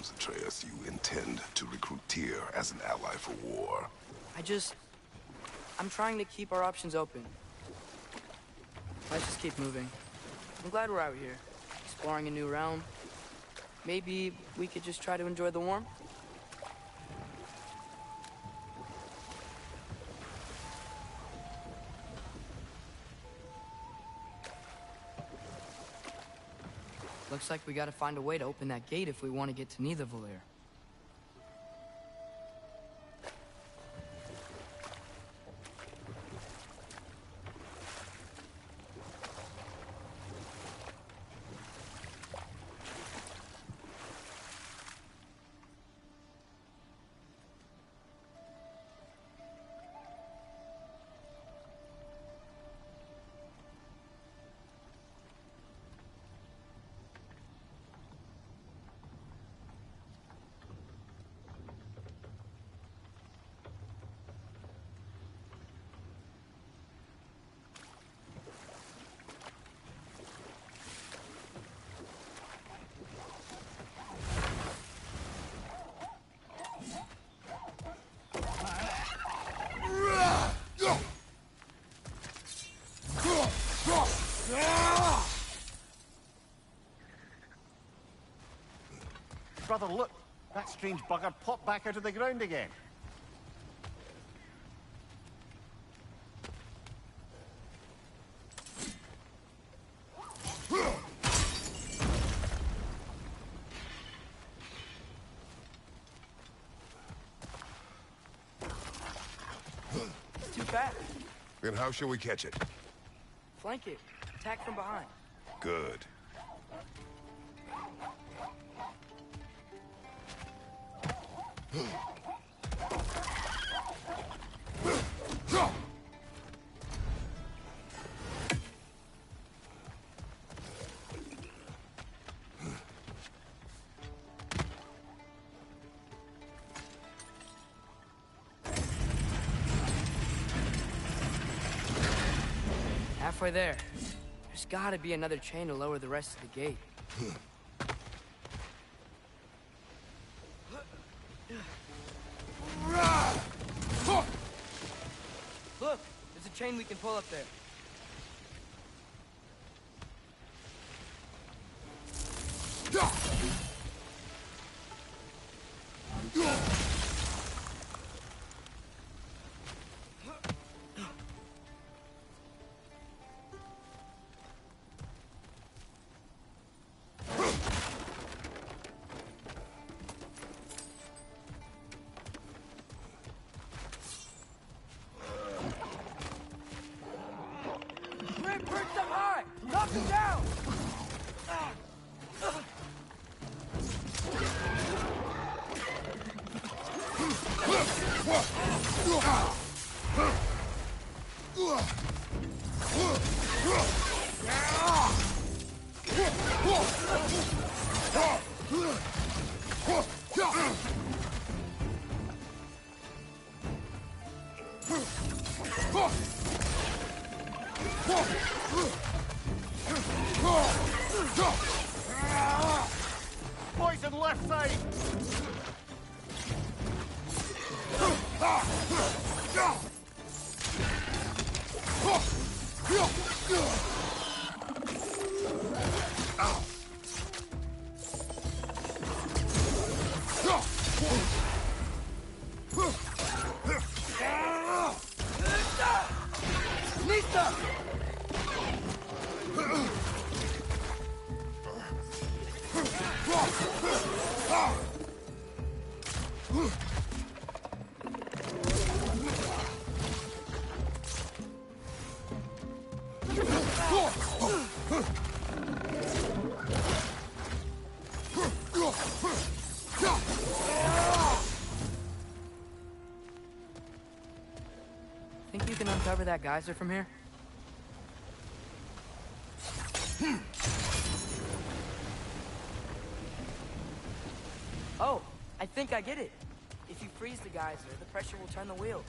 seems, Atreus, you intend to recruit Tyr as an ally for war. I'm trying to keep our options open. Let's just keep moving. I'm glad we're out here, exploring a new realm. Maybe we could just try to enjoy the warmth? Looks like we gotta find a way to open that gate if we want to get to Nidavellir. Brother, look! That strange bugger popped back out of the ground again. It's too fast. Then how shall we catch it? Flank it. Attack from behind. Good. Halfway there. There's gotta be another chain to lower the rest of the gate. Look! There's a chain we can pull up there. Perched up high! Knock him down! Poison left side! Think you can uncover that geyser from here? Oh, I think I get it. If you freeze the geyser, the pressure will turn the wheel.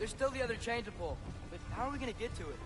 There's still the other chain to pull, but how are we gonna get to it?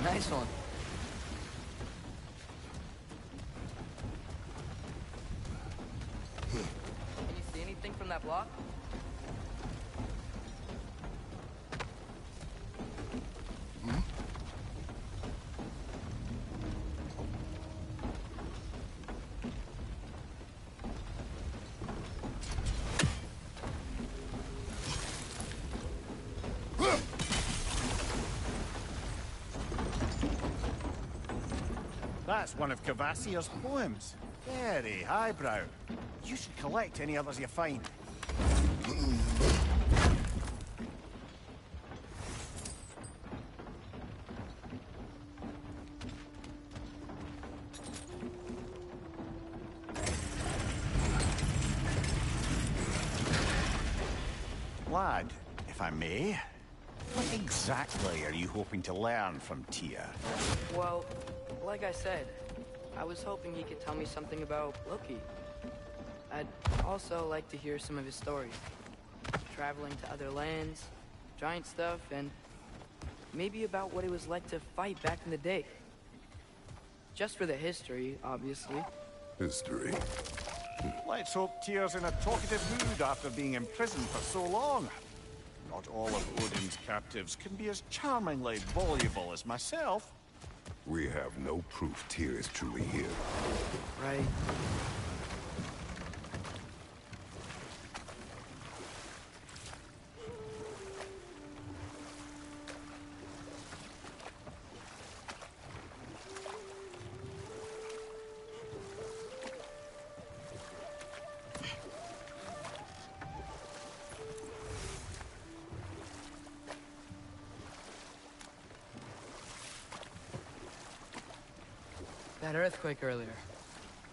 Nice one. Can you see anything from that block? That's one of Cavassia's poems. Very highbrow. You should collect any others you find. Lad, if I may, what exactly are you hoping to learn from Tia? Well, like I said, I was hoping he could tell me something about Loki. I'd also like to hear some of his stories. Traveling to other lands, giant stuff, and maybe about what it was like to fight back in the day. Just for the history, obviously. History. Let's hope Tyr's in a talkative mood after being imprisoned for so long. Not all of Odin's captives can be as charmingly voluble as myself. We have no proof Tyr is truly here. Right. That earthquake earlier.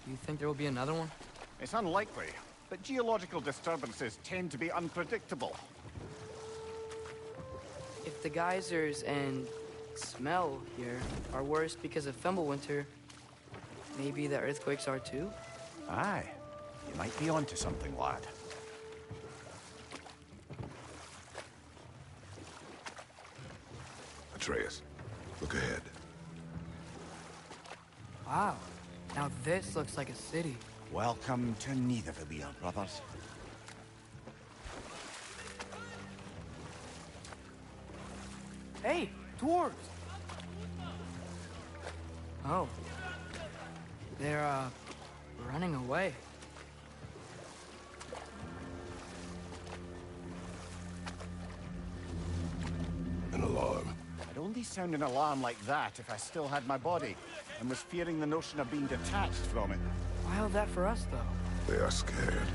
Do you think there will be another one? It's unlikely, but geological disturbances tend to be unpredictable. If the geysers and smell here are worse because of Fimbulwinter, maybe the earthquakes are too? Aye, you might be onto something, lad. Atreus, look ahead. Wow. Now this looks like a city. Welcome to Nidavellir, brothers. Hey, dwarves! Oh. They're, running away. An alarm. I'd only sound an alarm like that if I still had my body, and was fearing the notion of being detached from it. Why hold that for us, though? They are scared.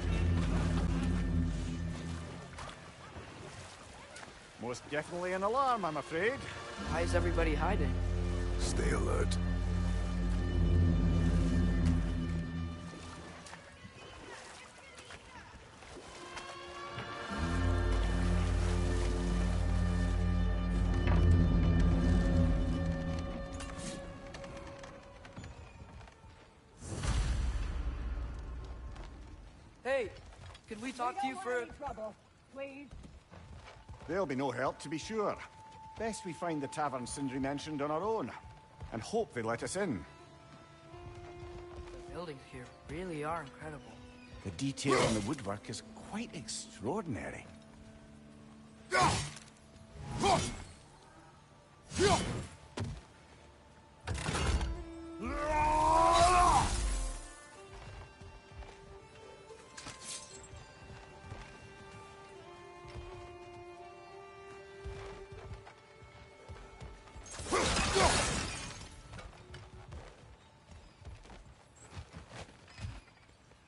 Most definitely an alarm, I'm afraid. Why is everybody hiding? Stay alert. Hey, could we talk to you for... trouble, please. There'll be no help, to be sure. Best we find the tavern Sindri mentioned on our own, and hope they let us in. The buildings here really are incredible. The detail in the woodwork is quite extraordinary.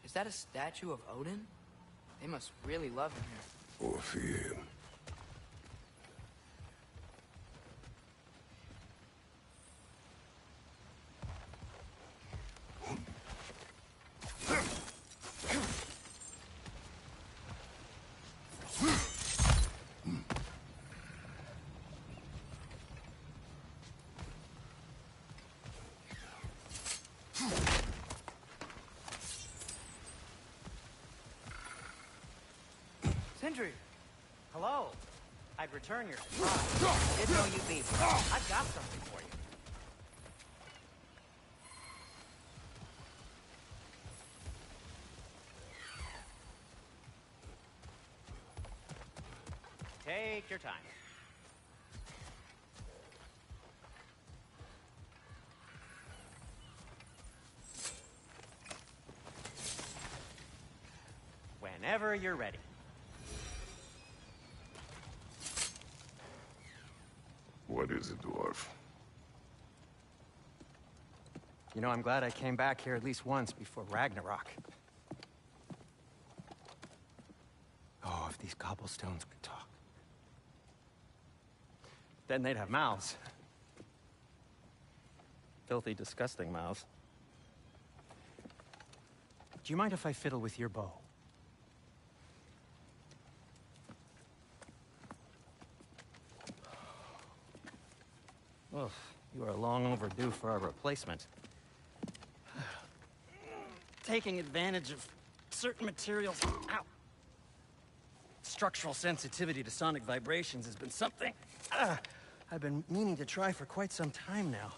Is that a statue of Odin? They must really love him here. Or fear him. Sindri! Hello. I'd return your surprise. Didn't know you'd be here. I've got something for you. Take your time. Whenever you're ready. What is it, dwarf? You know, I'm glad I came back here at least once before Ragnarok. Oh, if these cobblestones could talk. Then they'd have mouths. Filthy, disgusting mouths. Do you mind if I fiddle with your bow? Ugh, you are long overdue for a replacement. Taking advantage of certain materials. Ow! Structural sensitivity to sonic vibrations has been something I've been meaning to try for quite some time now.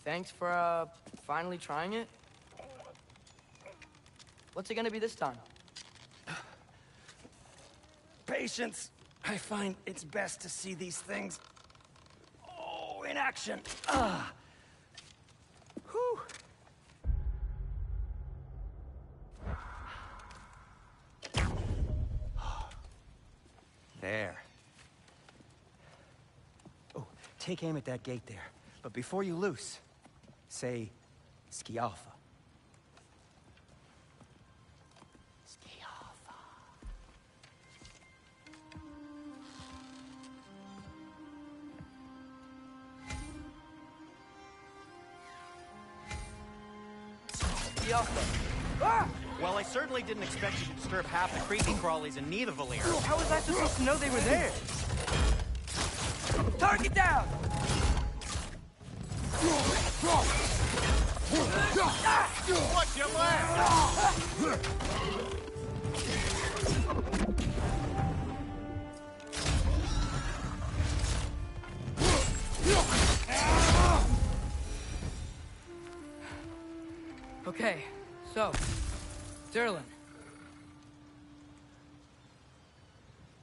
Thanks for, finally trying it. What's it gonna be this time? Patience. I find it's best to see these things in action. Whew. There. Oh, take aim at that gate there. But before you loose, say, Skialfa. Skialfa. Ah! Well, I certainly didn't expect you to disturb half the creepy crawlies in Nidavellir. How was I supposed to know they were there? Target down! Watch your left! Okay, so, Durlin.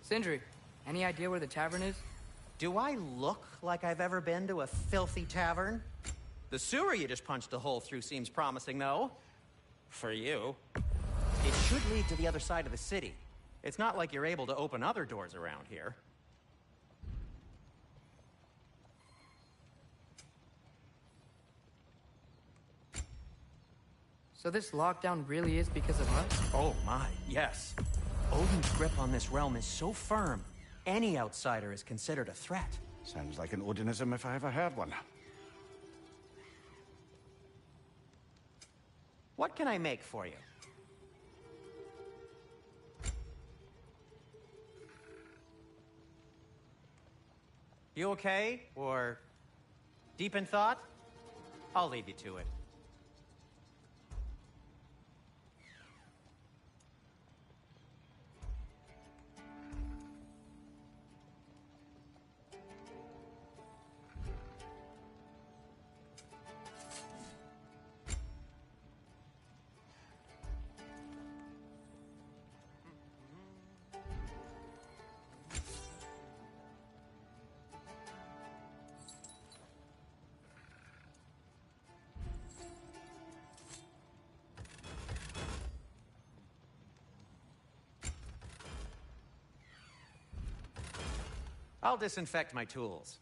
Sindri, any idea where the tavern is? Do I look like I've ever been to a filthy tavern? The sewer you just punched a hole through seems promising, though. For you. It should lead to the other side of the city. It's not like you're able to open other doors around here. So this lockdown really is because of us? Oh my, yes. Odin's grip on this realm is so firm, any outsider is considered a threat. Sounds like an Odinism if I ever heard one. What can I make for you? You okay? Or deep in thought? I'll leave you to it. I'll disinfect my tools.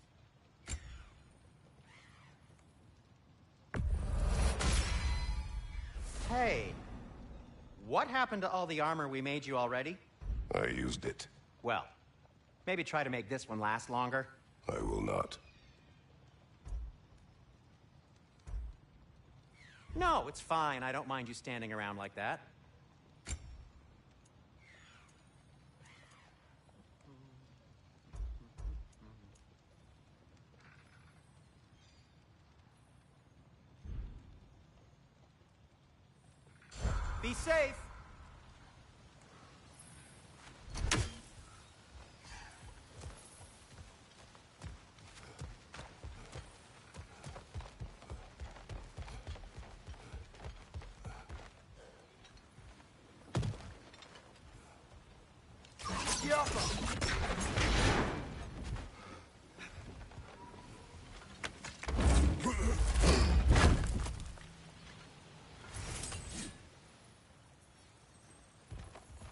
Hey, what happened to all the armor we made you already? I used it. Well, maybe try to make this one last longer. I will not. No, it's fine. I don't mind you standing around like that. Be safe.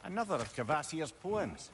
Another of Cavassier's poems.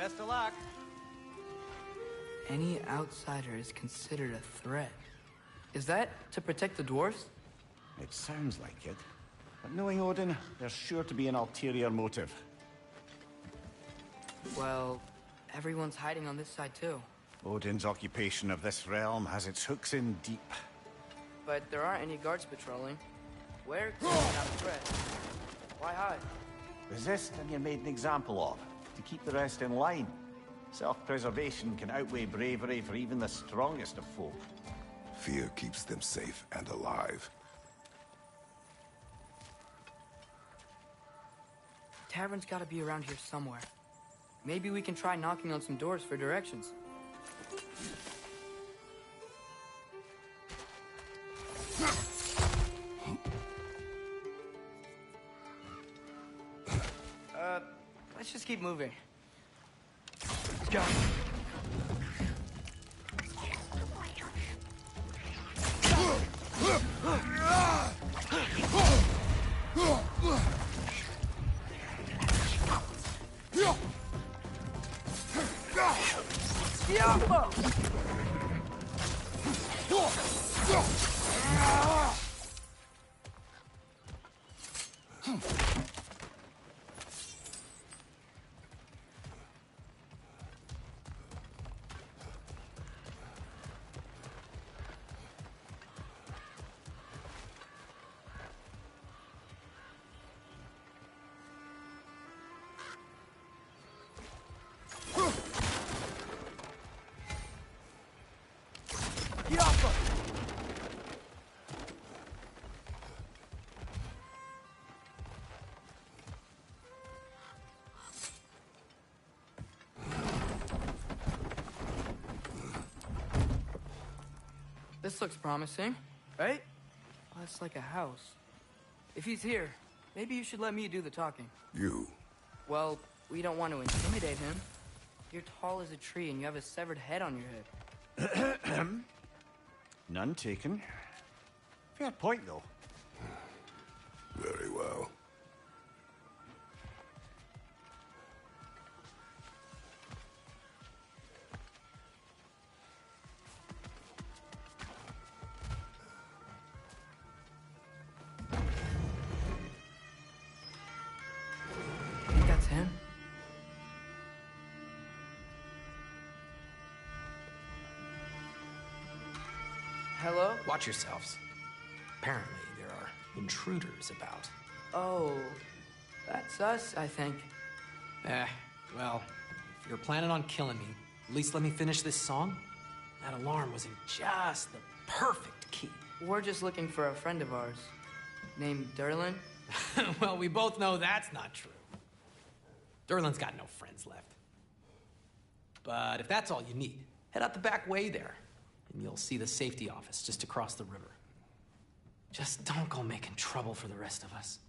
Best of luck. Any outsider is considered a threat. Is that to protect the dwarves? It sounds like it. But knowing Odin, there's sure to be an ulterior motive. Well, everyone's hiding on this side too. Odin's occupation of this realm has its hooks in deep. But there aren't any guards patrolling. Where could not a threat? Why hide? Resist and you're made an example of, to keep the rest in line. Self-preservation can outweigh bravery for even the strongest of folk. Fear keeps them safe and alive. Tavern's gotta be around here somewhere. Maybe we can try knocking on some doors for directions. Let's just keep moving. Let's go. This looks promising, right? Oh, that's like a house. If he's here, maybe you should let me do the talking. You. Well, we don't want to intimidate him. You're tall as a tree and you have a severed head on your head. None taken. Fair point, though. Very well. Think that's him? Hello? Watch yourselves. Apparently, there are intruders about. Oh, that's us, I think. Well, if you're planning on killing me, at least let me finish this song. That alarm was in just the perfect key. We're just looking for a friend of ours named Durlin. Well, we both know that's not true. Durlin's got no friends left. But if that's all you need, head out the back way there, and you'll see the safety office just across the river. Just don't go making trouble for the rest of us.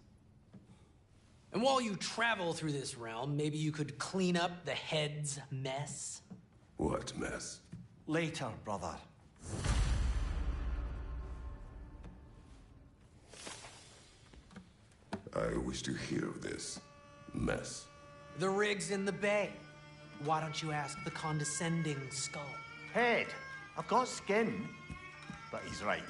And while you travel through this realm, maybe you could clean up the head's mess? What mess? Later, brother. I wish to hear of this mess. The rig's in the bay. Why don't you ask the condescending skull? Head. I've got skin. But he's right.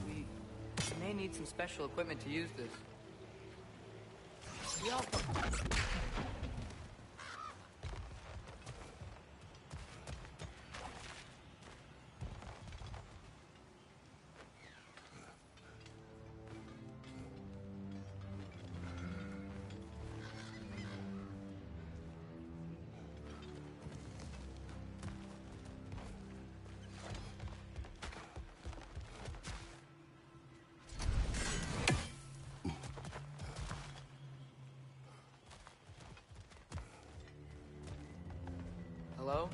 We may need some special equipment to use this. Hello?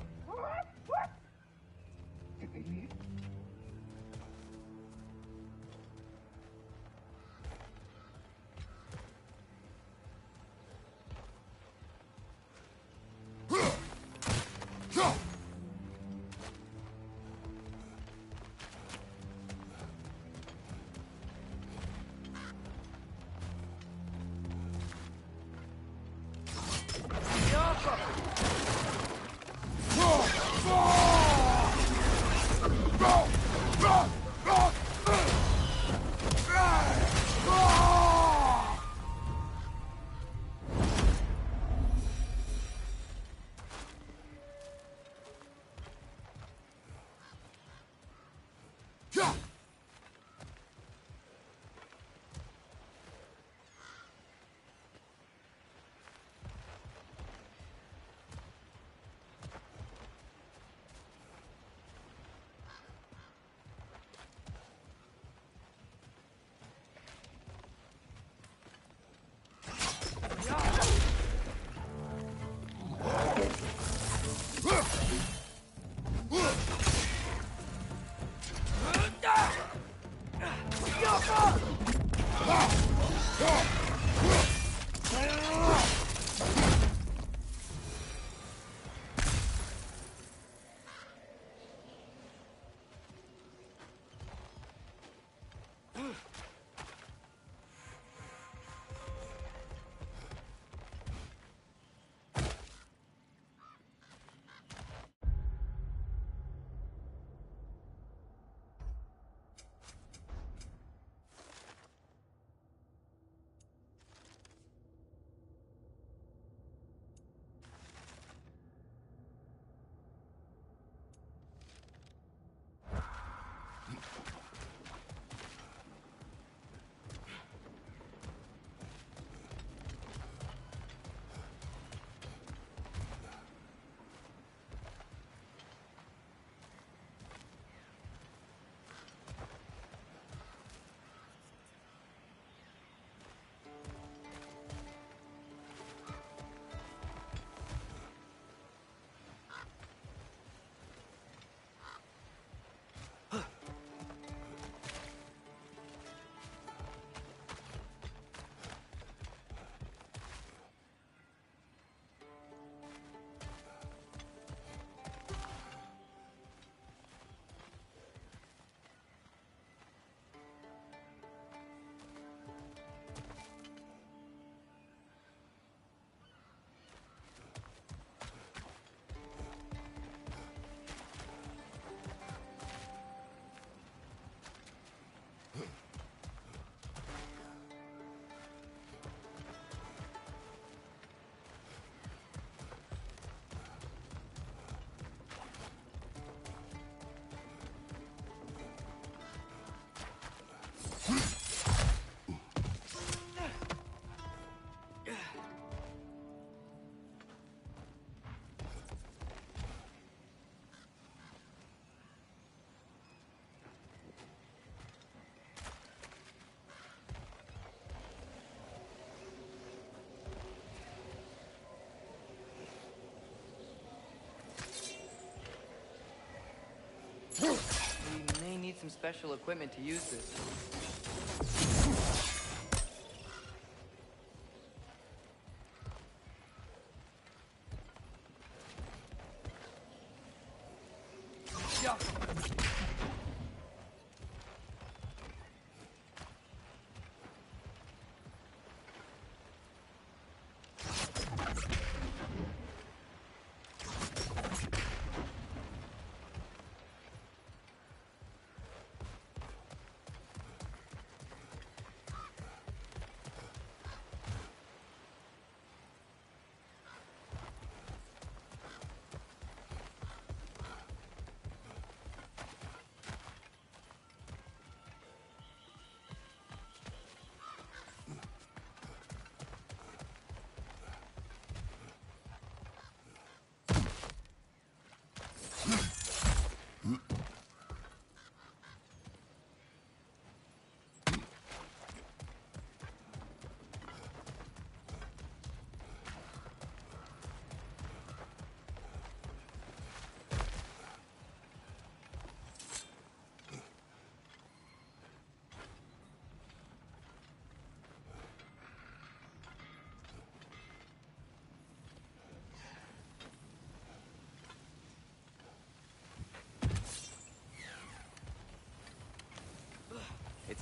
We may need some special equipment to use this.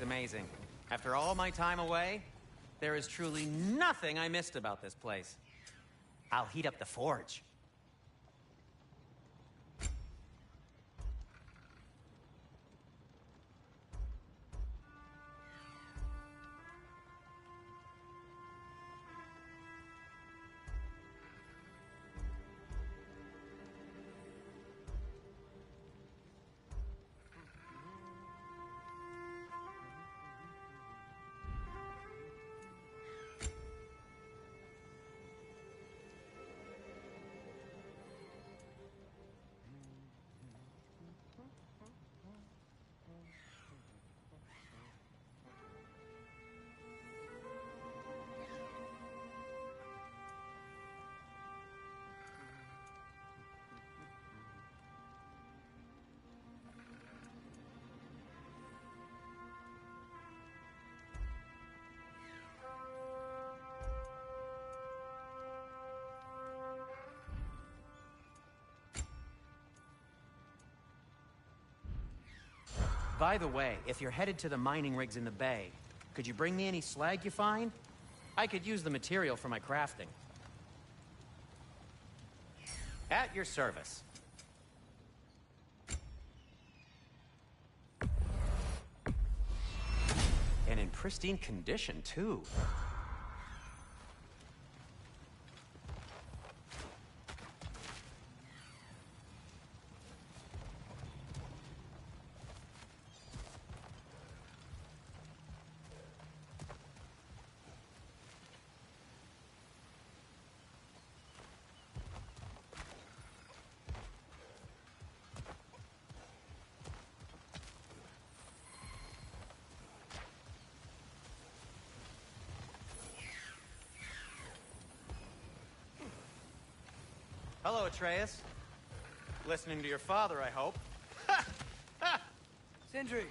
It's amazing. After all my time away, there is truly nothing I missed about this place. I'll heat up the forge. By the way, if you're headed to the mining rigs in the bay, could you bring me any slag you find? I could use the material for my crafting. At your service. And in pristine condition, too. Hello, Atreus. Listening to your father, I hope. Sindri!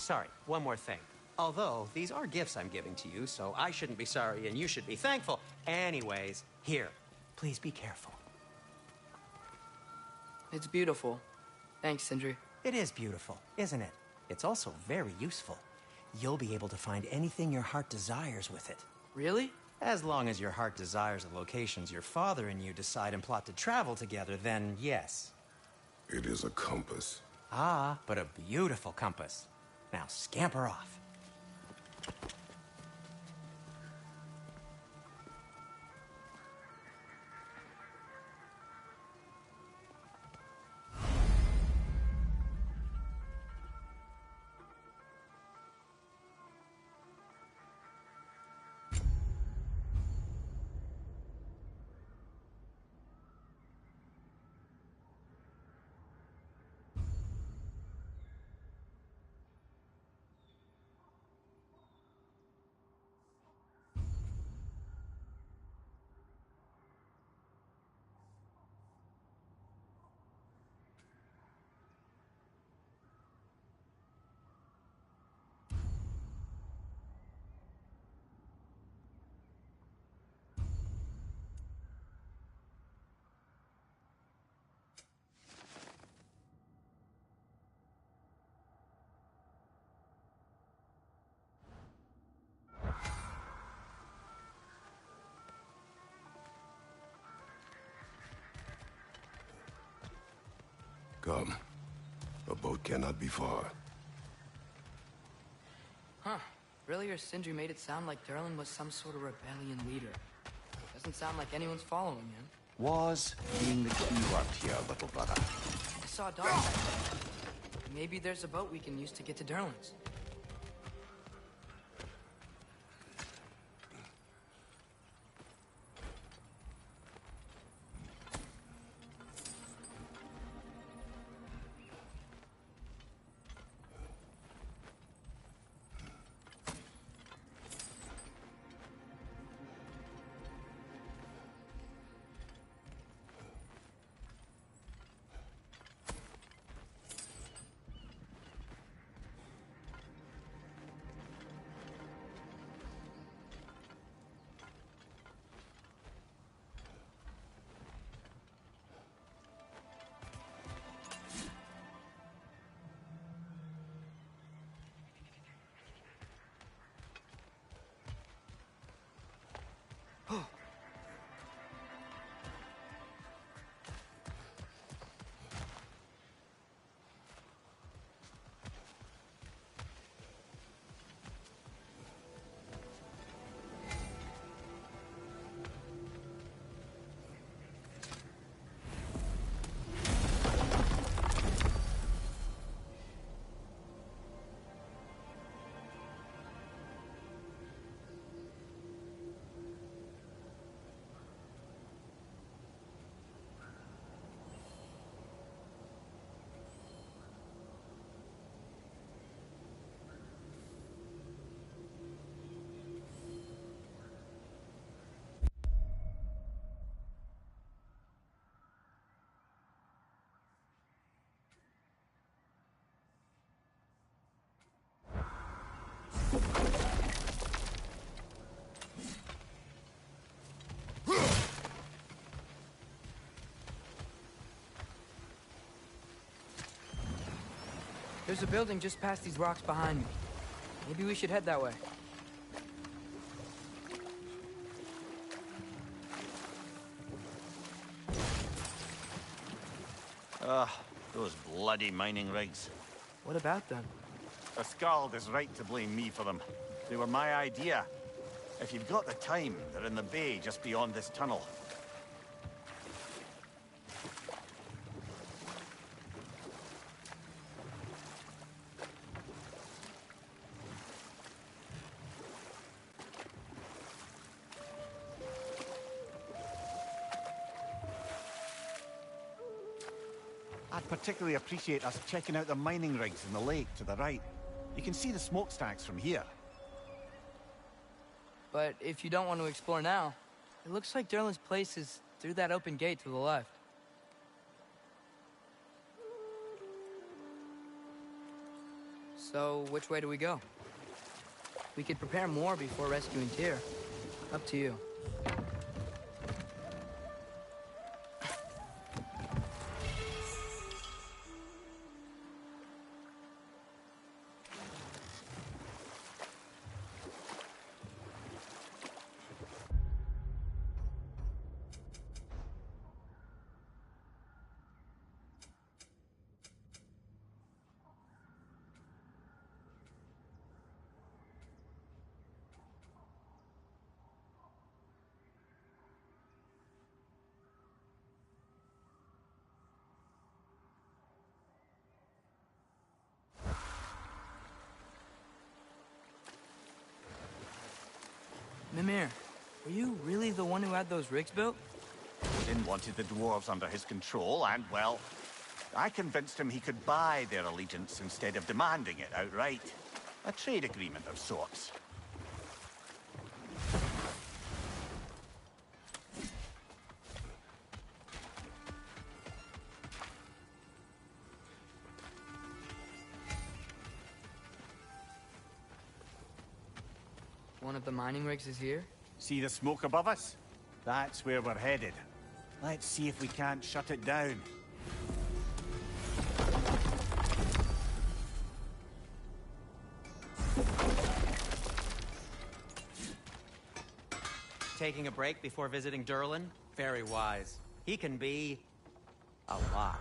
Sorry, one more thing. Although, these are gifts I'm giving to you, so I shouldn't be sorry and you should be thankful. Anyways, here, please be careful. It's beautiful. Thanks, Sindri. It is beautiful, isn't it? It's also very useful. You'll be able to find anything your heart desires with it. Really? As long as your heart desires the locations your father and you decide and plot to travel together, then yes. It is a compass. Ah, but a beautiful compass. Now scamper off. Come. A boat cannot be far. Huh. Earlier, Sindri made it sound like Durlin was some sort of rebellion leader. Doesn't sound like anyone's following him. Was being the key word here, little brother. I saw a dog. Maybe there's a boat we can use to get to Durlin's. There's a building just past these rocks behind me. Maybe we should head that way. Those bloody mining rigs. What about them? The Skald is right to blame me for them. They were my idea. If you've got the time, they're in the bay just beyond this tunnel. I'd particularly appreciate us checking out the mining rigs in the lake to the right. You can see the smokestacks from here. But if you don't want to explore now, it looks like Durlin's place is through that open gate to the left. So, which way do we go? We could prepare more before rescuing Tyr. Up to you. Mimir, were you really the one who had those rigs built? Odin wanted the dwarves under his control, and, well, I convinced him he could buy their allegiance instead of demanding it outright. A trade agreement of sorts. One of the mining rigs is here? See the smoke above us? That's where we're headed. Let's see if we can't shut it down. Taking a break before visiting Durlin? Very wise. He can be... a lot.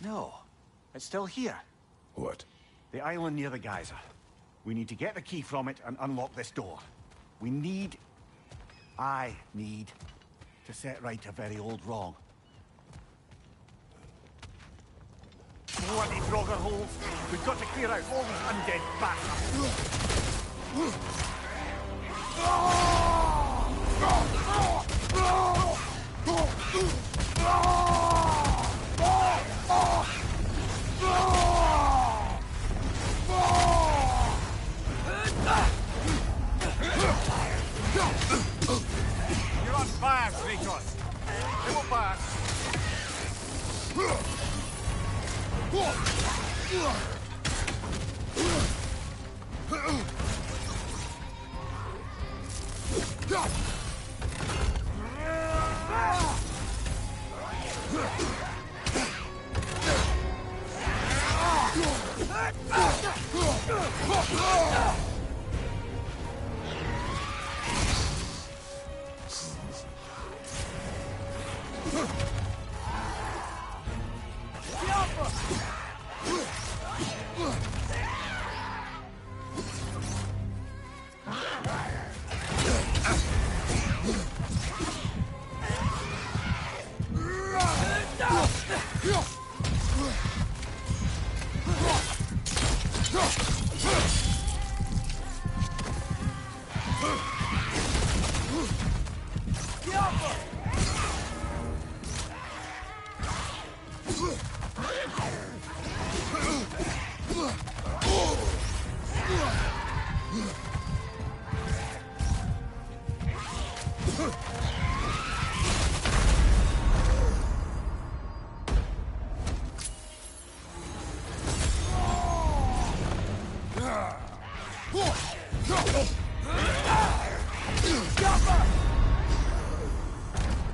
No, it's still here. What? The island near the geyser. We need to get the key from it and unlock this door. I need to set right a very old wrong. Bloody Frogger holes! We've got to clear out all these undead bastards! You're on fire, Kratos! They won't pass!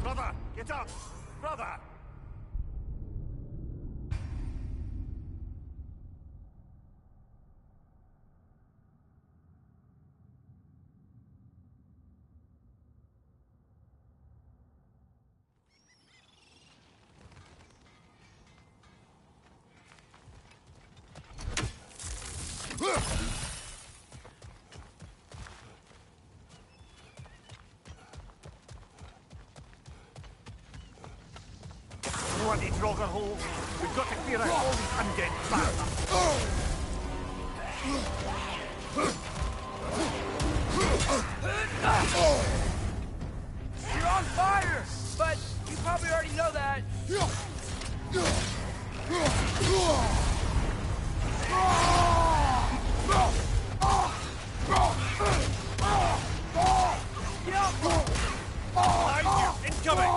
Brother, get up! Brother! Bloody Frogger holes! We've got to clear out all these undead bastards! You're on fire! But you probably already know that. Behind you! Incoming!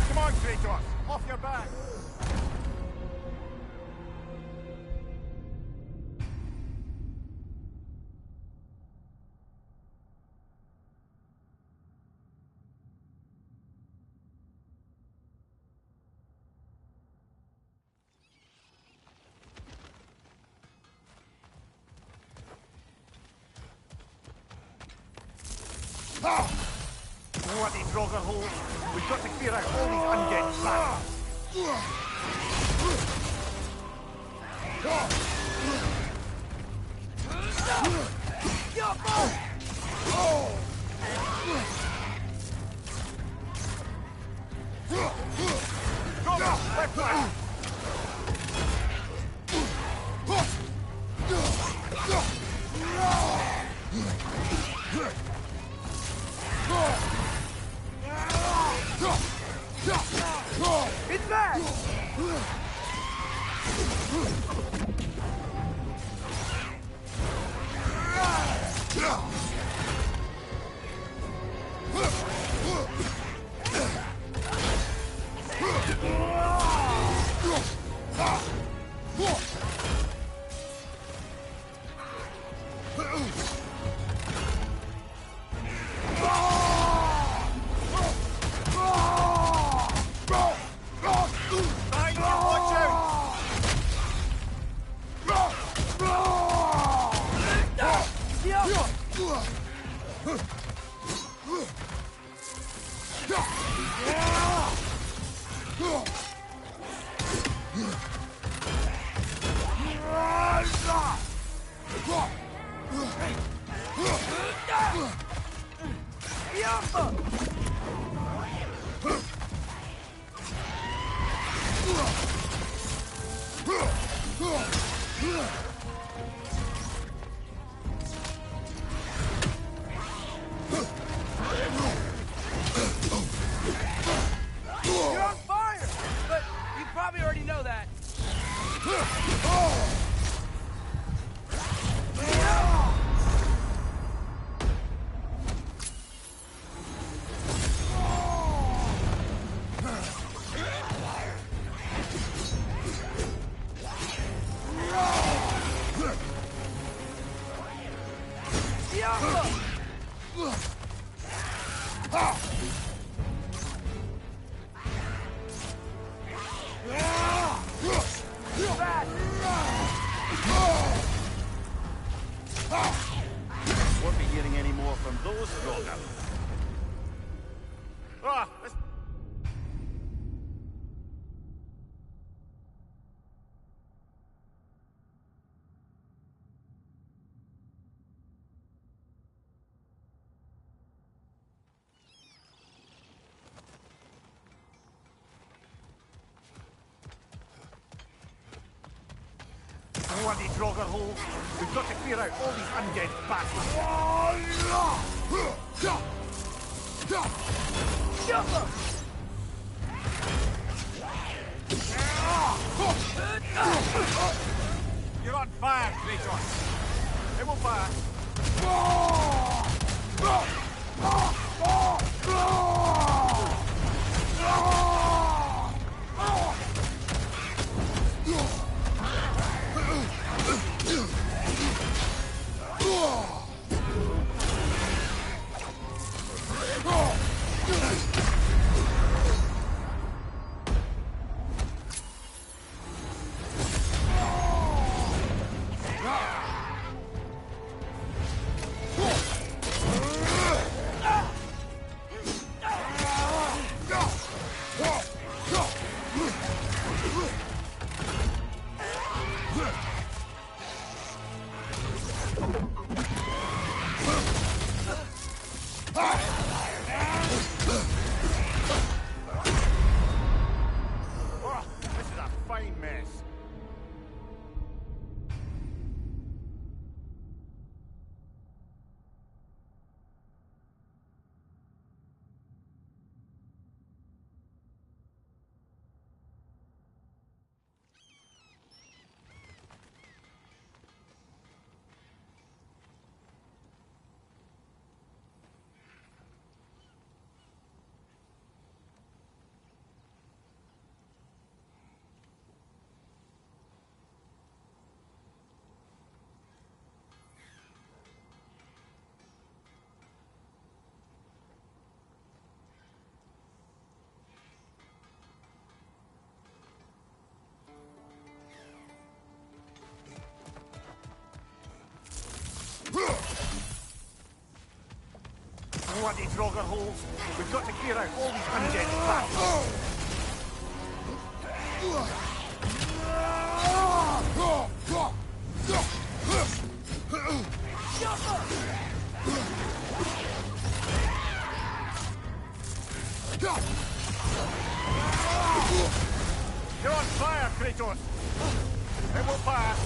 Come on, Kratos! Off your back! Bloody Frogger holes! We've got to clear out all these undead bastards! Go! Left flank! It's back! You're on fire! But you probably already know that. Won't be hearing any more from those Rogan. Ah, let's... Bloody Draugr holes. We've got to clear out all these undead bastards. You're on fire, Kratos. It will fire. Oh, this is a fine mess. Bloody Draugr holes. We've got to clear out all these undead bastards. You're on fire, Kratos. It will fire.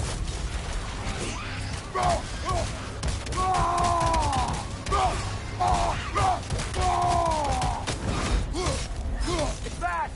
It's back!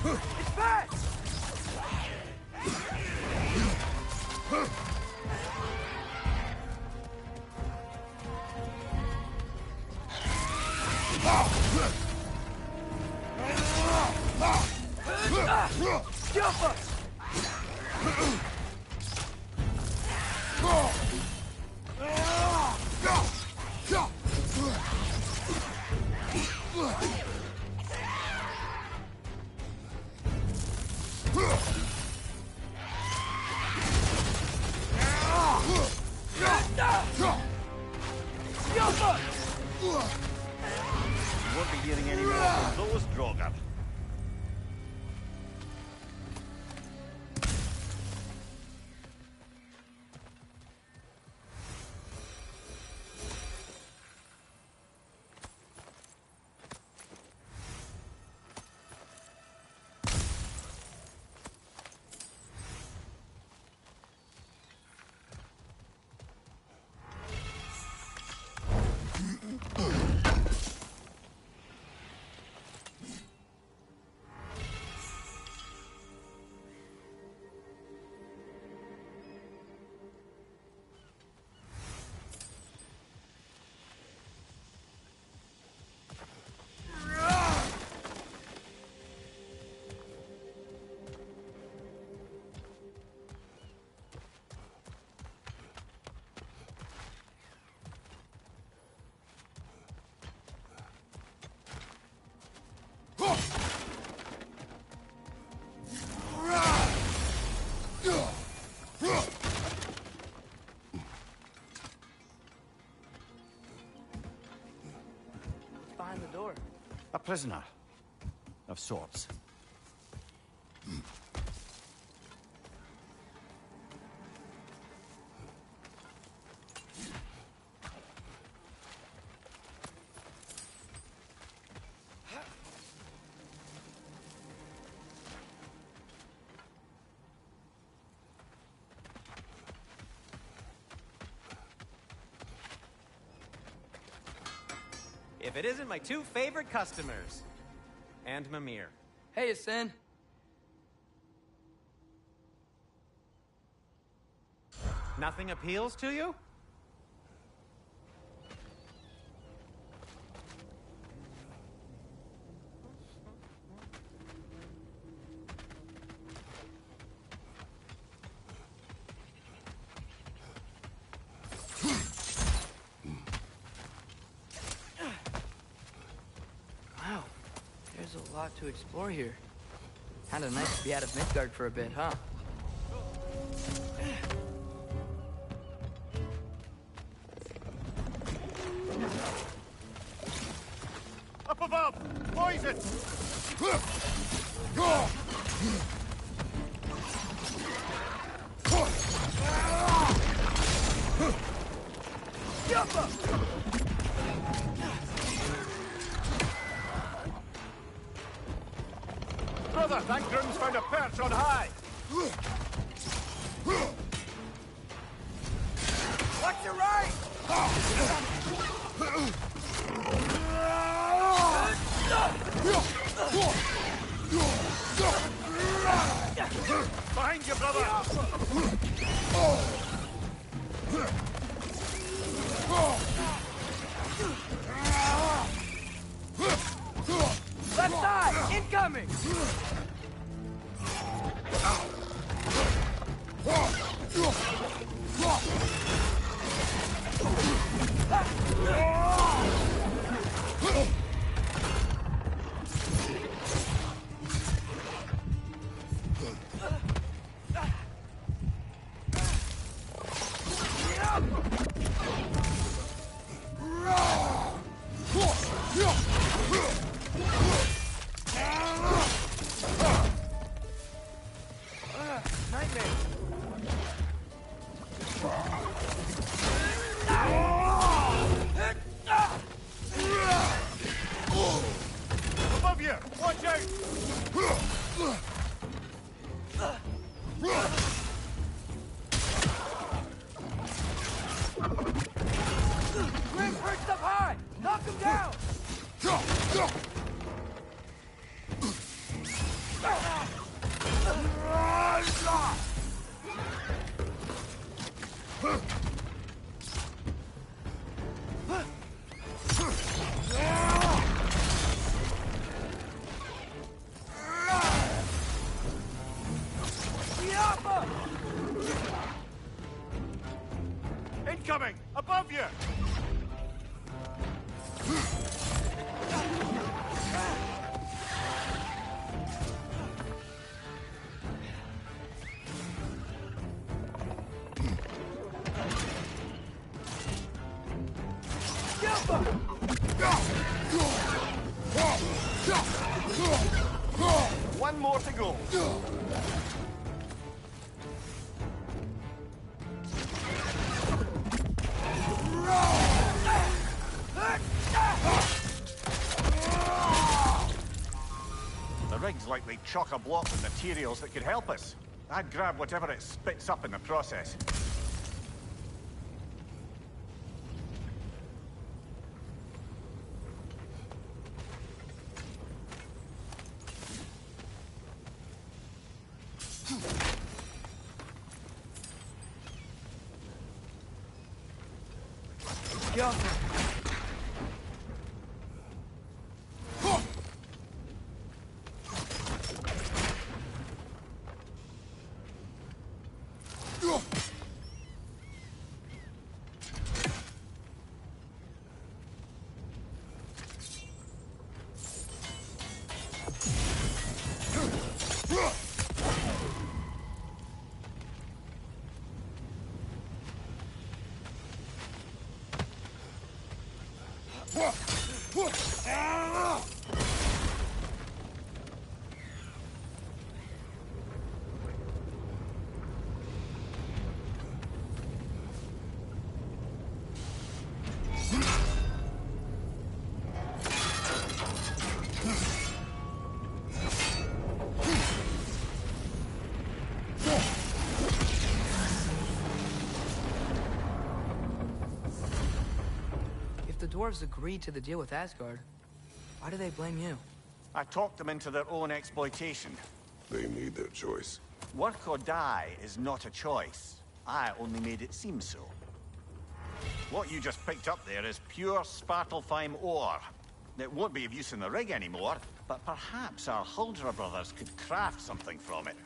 It's back! Jump us! You won't be hearing any more from those Drogon. Behind the door. A prisoner. Of sorts. If it isn't my two favorite customers. And Mimir. Hey, Asen. Nothing appeals to you? Wow, there's a lot to explore here. Kinda nice to be out of Midgard for a bit, huh? Up above! Poison! Jump up! Brother, thank Grim's found a perch on high! Watch your right! Behind you, brother! Left side! Incoming! you! One more to go. The rig's likely chock-a-block with materials that could help us. I'd grab whatever it spits up in the process. The dwarves agreed to the deal with Asgard. Why do they blame you? I talked them into their own exploitation. They made their choice. Work or die is not a choice. I only made it seem so. What you just picked up there is pure Svartalfheim ore. It won't be of use in the rig anymore, but perhaps our Huldra brothers could craft something from it.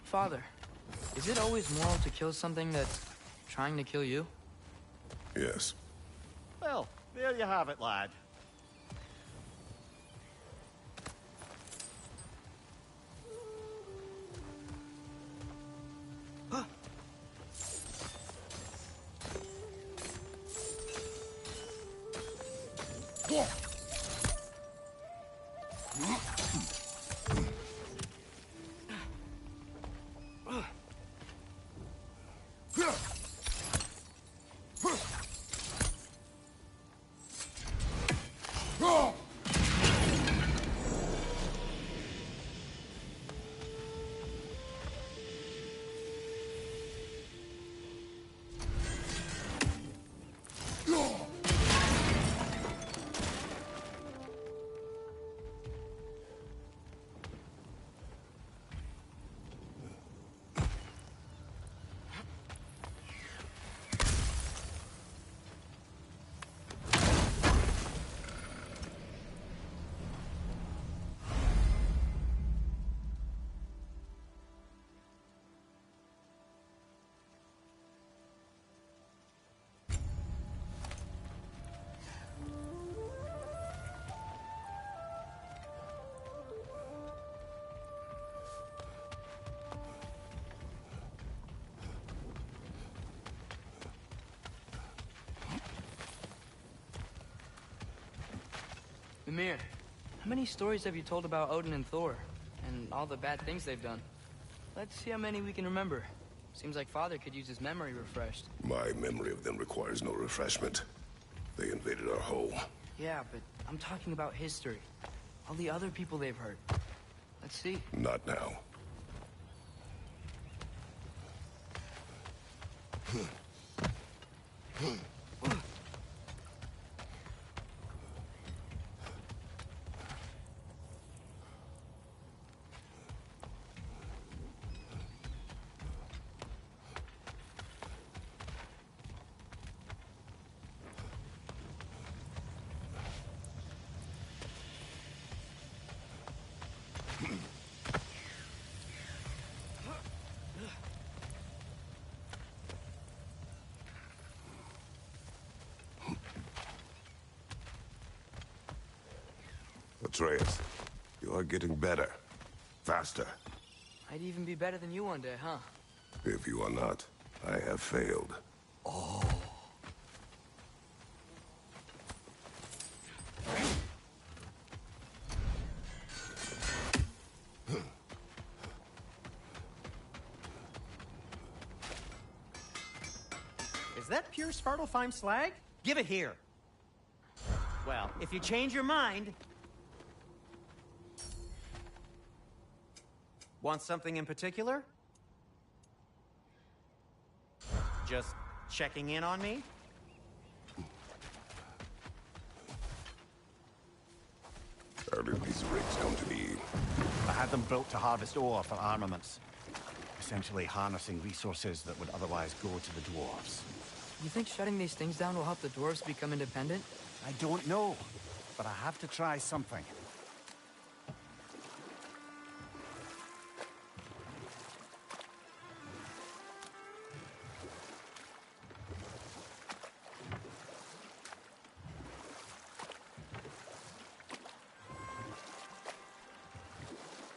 Father, is it always moral to kill something that's trying to kill you? Yes. Well, there you have it, lad. Mimir, how many stories have you told about Odin and Thor? And all the bad things they've done? Let's see how many we can remember. Seems like Father could use his memory refreshed. My memory of them requires no refreshment. They invaded our home. Yeah, but I'm talking about history. All the other people they've hurt. Let's see. Not now. Atreus, you are getting better. Faster. I'd even be better than you one day, huh? If you are not, I have failed. Is that pure Svartalfheim slag? Give it here. Well, if you change your mind... Want something in particular? Just checking in on me? How did these rigs come to be? I had them built to harvest ore for armaments. Essentially harnessing resources that would otherwise go to the dwarves. You think shutting these things down will help the dwarves become independent? I don't know, but I have to try something.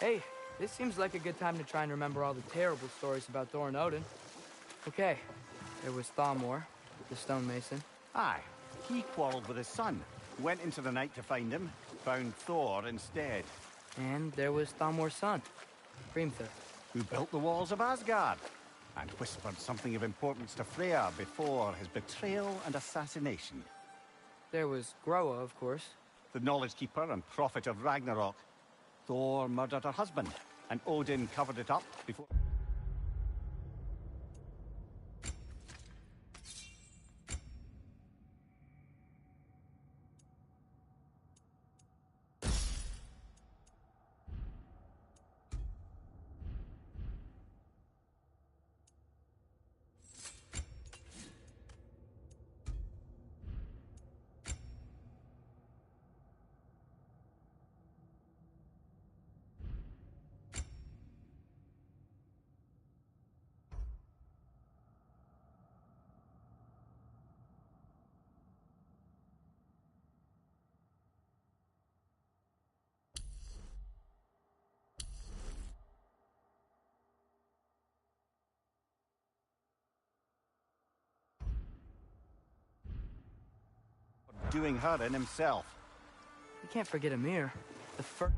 Hey, this seems like a good time to try and remember all the terrible stories about Thor and Odin. Okay, there was Thamor, the stonemason. Aye, he quarreled with his son. Went into the night to find him, found Thor instead. And there was Thamor's son, Hrimthur. Who built the walls of Asgard, and whispered something of importance to Freya before his betrayal and assassination. There was Groa, of course. The knowledge keeper and prophet of Ragnarok. Thor murdered her husband, and Odin covered it up before... doing her in himself. You can't forget Ymir, the first...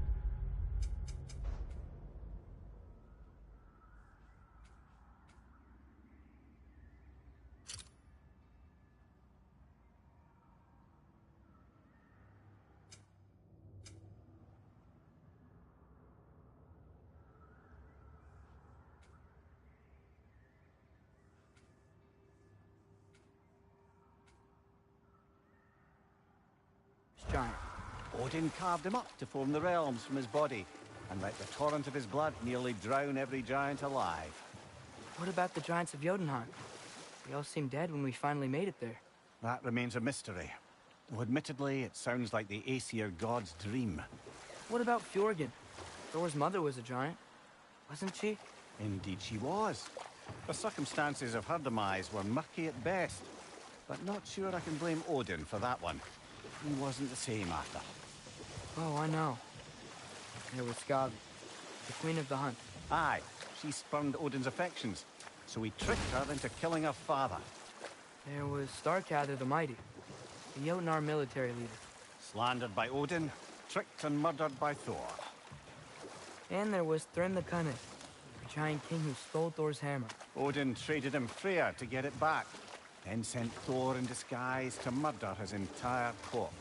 giant. Odin carved him up to form the realms from his body, and let the torrent of his blood nearly drown every giant alive. What about the giants of Jotunheim? They all seemed dead when we finally made it there. That remains a mystery. Though admittedly, it sounds like the Aesir god's dream. What about Fjorgyn? Thor's mother was a giant, wasn't she? Indeed she was. The circumstances of her demise were murky at best, but not sure I can blame Odin for that one. He wasn't the same after. Oh, I know. There was Skavi, the queen of the hunt. Aye, she spurned Odin's affections, so he tricked her into killing her father. There was Starkather the Mighty, the Jotnar military leader. Slandered by Odin, tricked and murdered by Thor. And there was Thrym the Cunning, the giant king who stole Thor's hammer. Odin traded him Freya to get it back, then sent Thor in disguise to murder his entire court.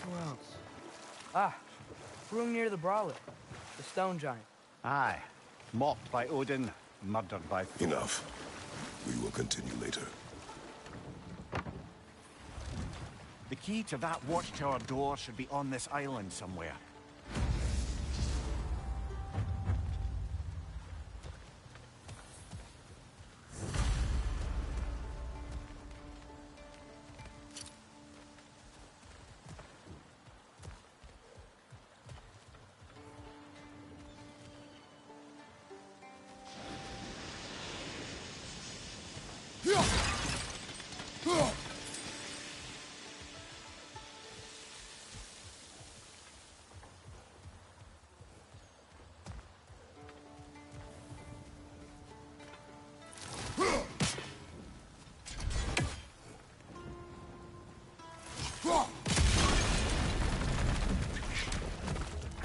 Who else? Ah, Hrungnir the Brawler. The stone giant. Aye. Mocked by Odin, murdered by... Enough. We will continue later. The key to that watchtower door should be on this island somewhere.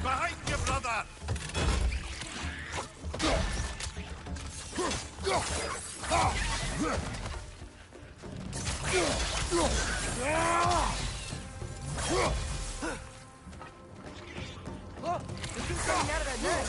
Behind you, brother! Look! The thing's coming out of that net!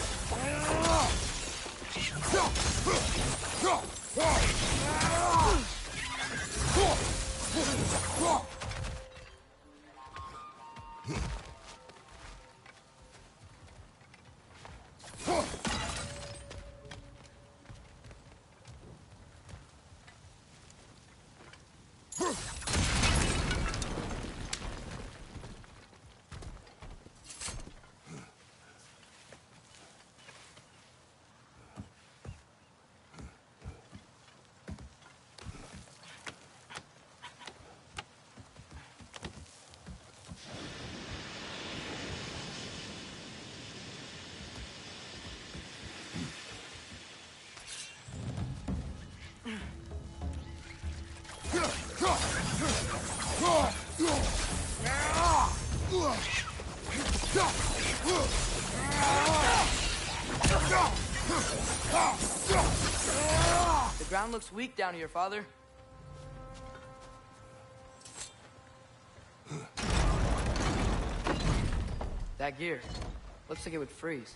The ground looks weak down here, Father. That gear. Looks like it would freeze.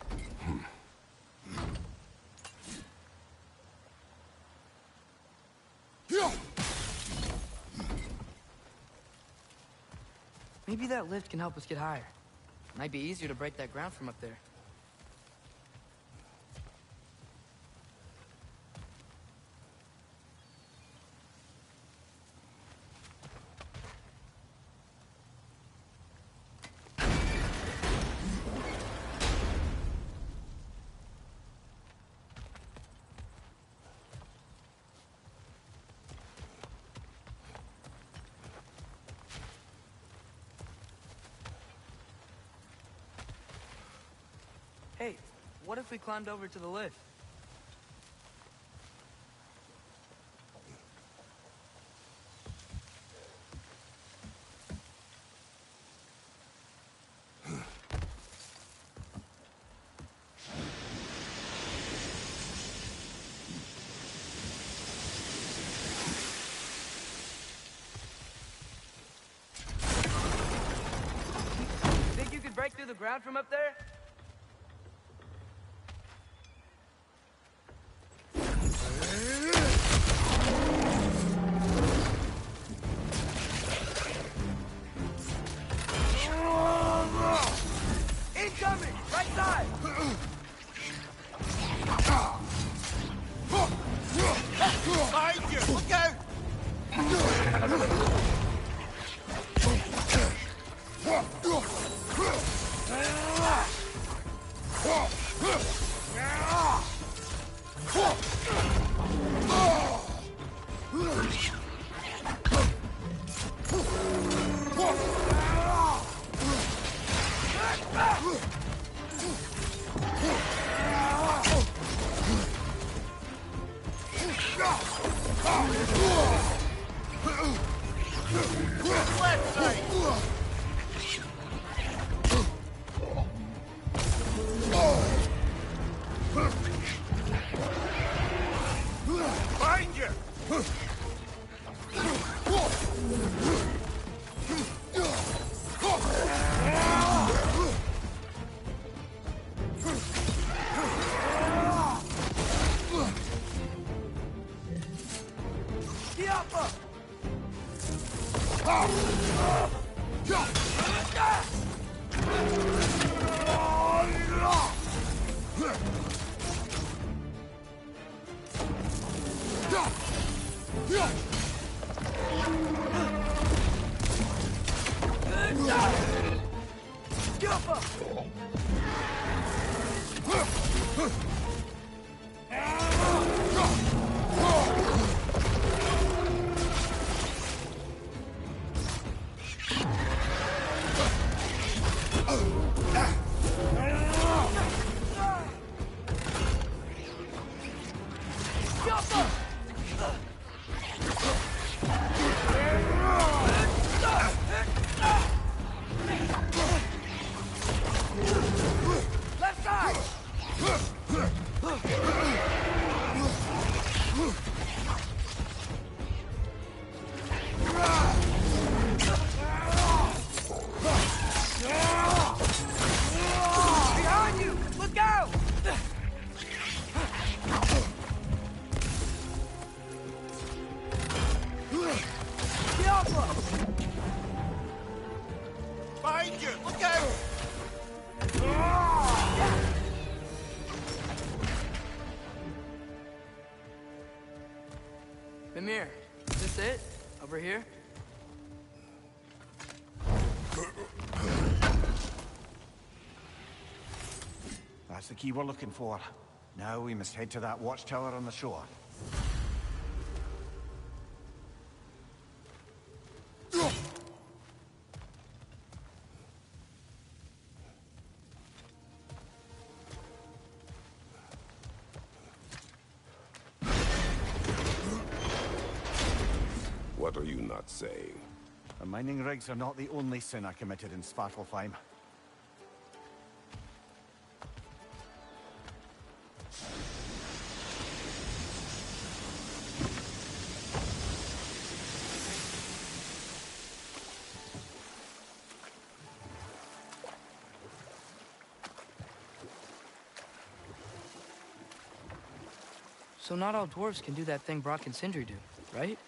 Maybe that lift can help us get higher. Might be easier to break that ground from up there. Hey, what if we climbed over to the lift? Think you could break through the ground from up there? Incoming! Right side! Behind you! Look out! Left side! Behind you! Behind you! Look out! Mimir, is this it? Over here? That's the key we're looking for. Now we must head to that watchtower on the shore. What are you not saying? The mining rigs are not the only sin I committed in Svartalfheim. So not all dwarves can do that thing Brock and Sindri do, right?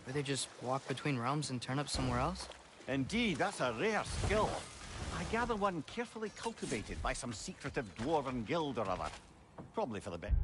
Where they just walk between realms and turn up somewhere else? Indeed, that's a rare skill. I gather one carefully cultivated by some secretive dwarven guild or other. Probably for the best.